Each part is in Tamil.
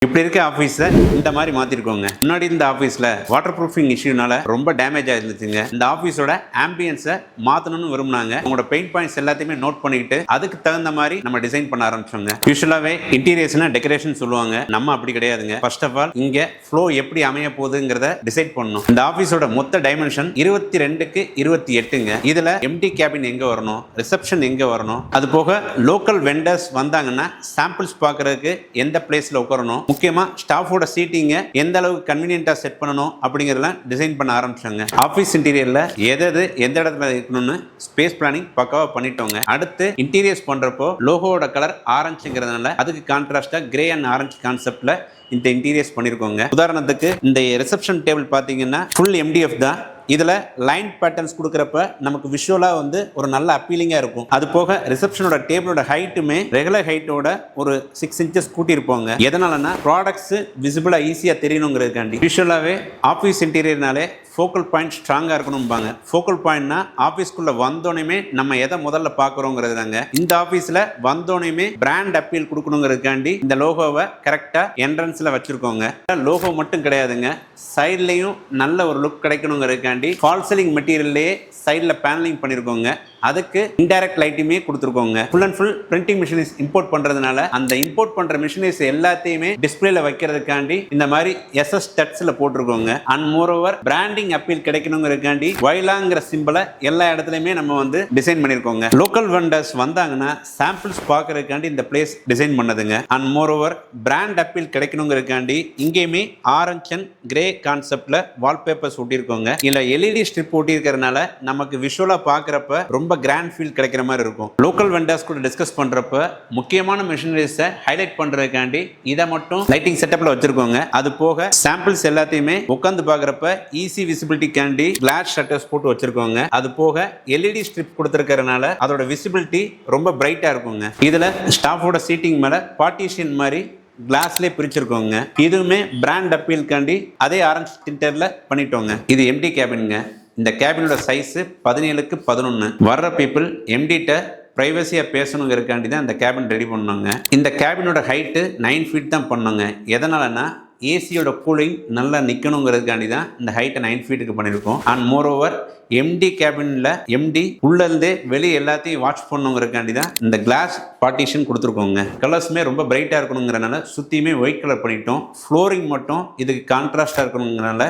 இப்படி இருக்க ஆஃபீஸை இந்த மாதிரி மாற்றிருக்கோங்க. முன்னாடி இந்த ஆஃபீஸில் வாட்டர் ப்ரூஃபிங் இஷ்யூனால ரொம்ப டேமேஜ் ஆயிருந்துச்சுங்க. இந்த ஆஃபீஸோட ஆம்பியன்ஸை மாற்றணும்னு விரும்பினாங்க. உங்களோட பெயிண்ட் பாயிண்ட்ஸ் எல்லாத்தையுமே நோட் பண்ணிக்கிட்டு அதுக்கு தகுந்த மாதிரி நம்ம டிசைன் பண்ண ஆரம்பிச்சோங்க. யூஸ்வலாகவே இன்டீரியர்ஸ்னா டெக்கரேஷன் சொல்லுவாங்க. நம்ம அப்படி கிடையாதுங்க. ஃபர்ஸ்ட் ஆஃப் ஆல் இங்கே ஃப்ளோ எப்படி அமைய போகுதுங்கிறத டிசைட் பண்ணணும். இந்த ஆஃபீஸோட மொத்த டைமென்ஷன் 22க்கு 28ங்க. இதில் எம்டி கேபின் எங்கே வரணும், ரிசப்ஷன் எங்கே வரணும், அது போக லோக்கல் வெண்டர்ஸ் வந்தாங்கன்னா சாம்பிள்ஸ் பார்க்கறதுக்கு எந்த பிளேஸில் உட்காரணும், முக்கியமா ஸ்டாஃபோட சீட்டிங்க எந்த அளவுக்கு கன்வீனியன்ட்டா செட் பண்ணணும் அப்படிங்கறதெல்லாம் டிசைன் பண்ண ஆரம்பிச்சாங்க. ஆஃபீஸ் இன்டீரியர்ல எது எந்த இடத்துல இருக்கணும்னு ஸ்பேஸ் பிளானிங் பக்காவா பண்ணிட்டோங்க. அடுத்து இன்டீரியர்ஸ் பண்றப்போ லோகோட கலர் ஆரஞ்சுங்கிறதுனால அதுக்கு கான்ட்ராஸ்டா கிரே அண்ட் ஆரஞ்சு கான்செப்ட்ல இந்த இன்டீரியர்ஸ் பண்ணிருக்கோங்க. உதாரணத்துக்கு இந்த ரிசப்ஷன் டேபிள் பாத்தீங்கன்னா ஃபுல் MDF தான். இதில் லைன் பேட்டர்ன்ஸ் கொடுக்குறப்ப நமக்கு விஷுவலாக வந்து ஒரு நல்ல அப்பீலிங்காக இருக்கும். அது போக ரிசப்ஷனோட டேபிளோட ஹைட்டுமே ரெகுலர் ஹைட்டோட ஒரு 6 inches கூட்டியிருப்போங்க. எதனாலன்னா ப்ராடக்ட்ஸ் விசிபிளாக ஈஸியாக தெரியணுங்கிறதுக்காண்டி. விஷுவலாகவே ஆஃபீஸ் இன்டீரியர்னாலே ஃபோக்கல் பாயிண்ட் ஸ்ட்ராங்காக இருக்கணும்பாங்க. ஃபோக்கல் பாயிண்ட்னா ஆஃபீஸ்க்குள்ளே வந்தோடனே நம்ம எதை முதல்ல பார்க்குறோங்கிறது தாங்க. இந்த ஆஃபீஸில் வந்தோடனே பிராண்ட் அப்பீல் கொடுக்கணுங்கிறதுக்காண்டி இந்த லோகோவை கரெக்டாக என்ட்ரன்ஸில் வச்சுருக்கோங்க. லோகோ மட்டும் கிடையாதுங்க, சைட்லேயும் நல்ல ஒரு லுக் கிடைக்கணுங்கிறதுக்காண்டி ஃபால் சீலிங் மெட்டீரியல்லையே சைடில் பேனலிங் பண்ணியிருக்கோங்க. அதுக்கு இன்டைரக்ட் லைட்டுமே கொடுத்துருக்கோங்க. Full and full printing machineries import பண்றதுனால அந்த இம்போர்ட் பண்ற மிஷினரிஸ் எல்லாத்தையுமே டிஸ்பிளேல வைக்கிறதுக்காண்டி இந்த மாதிரி SS ஸ்டட்ஸ்ல போட்டிருக்கோங்க. And moreover branding appeal கிடைக்கணுங்கிறதுக்காண்டி வைலாங்கிற சிம்பிளை எல்லா இடத்துலயுமே நம்ம வந்து டிசைன் பண்ணிருக்கோங்க. லோக்கல் வெண்டர்ஸ் வந்தாங்கன்னா சாம்பிள்ஸ் பார்க்கறதுக்காண்டி இந்த பிளேஸ் டிசைன் பண்ணதுங்க. And moreover brand appeal கிடைக்கணுங்கிறதுக்காண்டி இங்கேயுமே ஆரஞ்ச் அண்ட் கிரே கான்செப்ட்ல வால்பேப்பர்ஸ் ஒட்டியிருக்கோங்க. இல்ல LED ஸ்ட்ரிப் ஒட்டியிருக்கிறதுனால நமக்கு விஷுவலா பார்க்கறப்ப ரொம்ப கிராண்ட் ஃபீல் கிடைக்கிற மாதிரி இருக்கும். லோக்கல் வெண்டர்ஸ் கூட டிஸ்கஸ் பண்றப்ப முக்கியமான மெஷினரிஸை ஹைலைட் பண்றதுக்காண்டி இதை மட்டும் லைட்டிங் செட்டப்ல வச்சிருக்கோங்க. அது போக சாம்பிள்ஸ் எல்லாத்தையுமே உட்கார்ந்து பார்க்கறப்ப ஈஸி விசிபிலிட்டிக்காண்டி கிளாஸ் ஷட்டர்ஸ் போட்டு வச்சிருக்கோங்க. அது போக LED ஸ்ட்ரிப் கொடுத்திருக்கிறதுனால அதோட விசிபிலிட்டி ரொம்ப பிரைட்டா இருக்குங்க. இதுல ஸ்டாஃபோட சீட்டிங் மேல பார்ட்டிஷன் மாதிரி கிளாஸ்லேயே பிரிச்சிருக்கோங்க. இதுவுமே பிராண்ட் அப்பீல்காண்டி அதே ஆரஞ்சு டிண்டர்ல பண்ணிட்டோங்க. இது எம்டி கேபின்ங்க. இந்த கேபினோட சைஸ் 17க்கு 11. வர்ற பீப்புள் எம்டிட்ட ப்ரைவசியாக பேசணுங்கிறதுக்காண்டி தான் இந்த கேபின் ரெடி பண்ணோங்க. இந்த கேபினோட ஹைட்டு 9 feet தான் பண்ணோங்க. எதனாலன்னா ஏசியோட கூலிங் நல்லா நிற்கணுங்கிறதுக்காண்டி தான் இந்த ஹைட்டை 9 feetக்கு பண்ணியிருக்கோம். அண்ட் மோர் ஓவர் எம்டி கேபினில் எம்டி உள்ளேருந்தே வெளியே எல்லாத்தையும் வாட்ச் பண்ணுங்கிறதுக்காண்டி தான் இந்த கிளாஸ் பார்ட்டிஷன் கொடுத்துருக்கோங்க. கலர்ஸுமே ரொம்ப பிரைட்டாக இருக்கணுங்கிறனால சுற்றியுமே ஒயிட் கலர் பண்ணிட்டோம். ஃப்ளோரிங் மட்டும் இதுக்கு கான்ட்ராஸ்டாக இருக்கணுங்கிறனால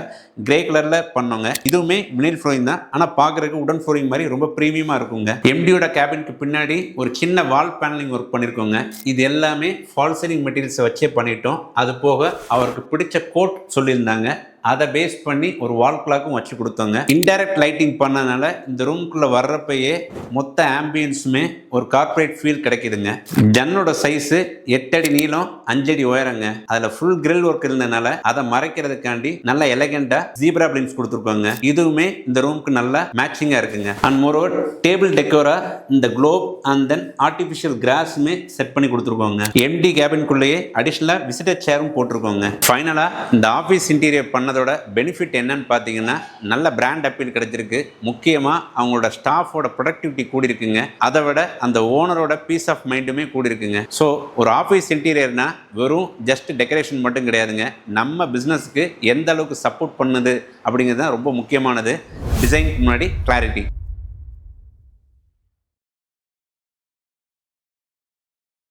கிரே கலரில் பண்ணோங்க. இதுவுமே வினில் ஃப்ளோரிங் தான், ஆனால் பார்க்குறதுக்கு உடன் ஃப்ளோரிங் மாதிரி ரொம்ப ப்ரீமியமாக இருக்குங்க. எம்டியோட கேபினுக்கு பின்னாடி ஒரு சின்ன வால் பேனலிங் ஒர்க் பண்ணியிருக்கோங்க. இது எல்லாமே ஃபால் சீலிங் மெட்டீரியல்ஸை வச்சே பண்ணிட்டோம். அது போக அவருக்கு பிடிச்ச கோட் சொல்லியிருந்தாங்க, அதை பேஸ் பண்ணி ஒரு வால் கிளாக்கும் வச்சு கொடுத்தோங்க. இன்டைரக்ட் லைட்டிங் பண்ணனால இந்த ரூம்குள்ள வர்றப்பயே மொத்த ஆம்பியன்ஸுமே ஒரு கார்பரேட் ஃபீல் கிடைக்குதுங்க. ஜன்னலோட சைஸ் 8 அடி நீளம் 5 அடி உயரங்க. அதில் ஃபுல் கிரில் ஒர்க் இருந்ததுனால அதை மறைக்கிறதுக்காண்டி நல்ல எலகண்டா ஜீப்ரா பிளிம்ஸ் கொடுத்துருக்கோங்க. இதுவுமே இந்த ரூமுக்கு நல்ல மேட்சிங்கா இருக்குங்க. அண்ட் மோரோவர் டேபிள் டெக்கோரா இந்த குளோப் அண்ட் தென் ஆர்டிஃபிஷியல் கிராஸுமே செட் பண்ணி கொடுத்துருக்கோங்க. எம்டி கேபின்குள்ளேயே அடிஷனலா விசிட்டர் சேரும் போட்டிருக்கோங்க. ஃபைனலா இந்த ஆஃபீஸ் இன்டீரியர் பண்ணதோட பெனிஃபிட் என்னன்னு பார்த்தீங்கன்னா நல்ல பிராண்ட் அப்பீல் கிடைச்சிருக்கு. முக்கியமாக அவங்களோட ஸ்டாஃபோட ப்ரொடக்டிவிட்டி கூடி இருக்குங்க. அதை விட அந்த ஓனரோட பீஸ் ஆஃப் மைண்டுமே கூடி இருக்குங்க. ஸோ ஒரு ஆஃபீஸ் இன்டீரியர்னா வெறும் ஜஸ்ட் டெக்கரேஷன் மட்டும் கிடையாதுங்க. நம்ம பிஸ்னஸ்க்கு எந்த அளவுக்கு சப்போர்ட் பண்ணுது அப்படிங்கிறது தான் ரொம்ப முக்கியமானது. டிசைனுக்கு முன்னாடி கிளாரிட்டி.